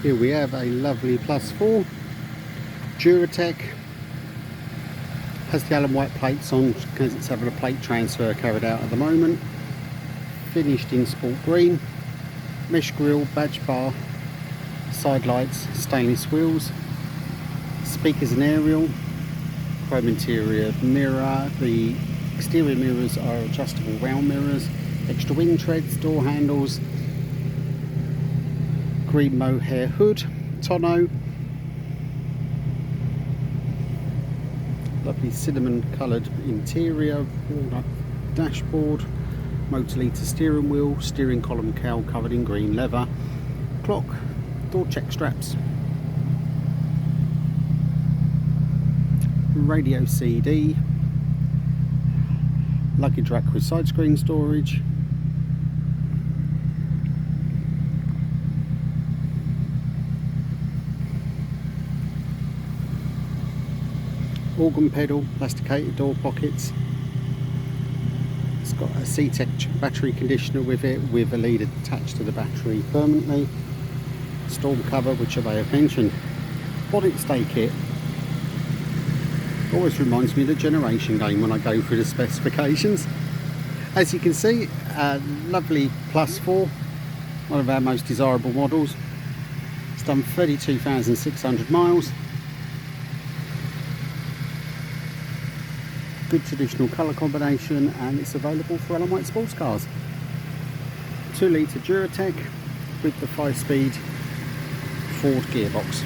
Here we have a lovely +4 Duratec. Has the Allon white plates on because it's having a plate transfer carried out at the moment. Finished in sport green. Mesh grille, badge bar, side lights, stainless wheels, speakers and aerial, chrome interior mirror. The exterior mirrors are adjustable round mirrors, extra wing treads, door handles, green mohair hood, tonneau, lovely cinnamon coloured interior, walnut dashboard, motor leader steering wheel, steering column cowl covered in green leather, clock, door check straps, radio CD, luggage rack with side screen storage, organ pedal, plasticated door pockets. It's got a C-Tech battery conditioner with it, with a lead attached to the battery permanently. Storm cover, which I may have mentioned. Bonnet stay kit. Always reminds me of the Generation game when I go through the specifications. As you can see, a lovely +4, one of our most desirable models. It's done 32,600 miles. Good traditional colour combination, and it's available for Allon white sports cars. 2 litre Duratec with the 5-speed Ford gearbox.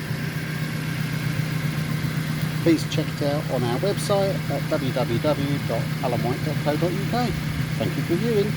Please check it out on our website at www.allonwhite.co.uk. Thank you for viewing.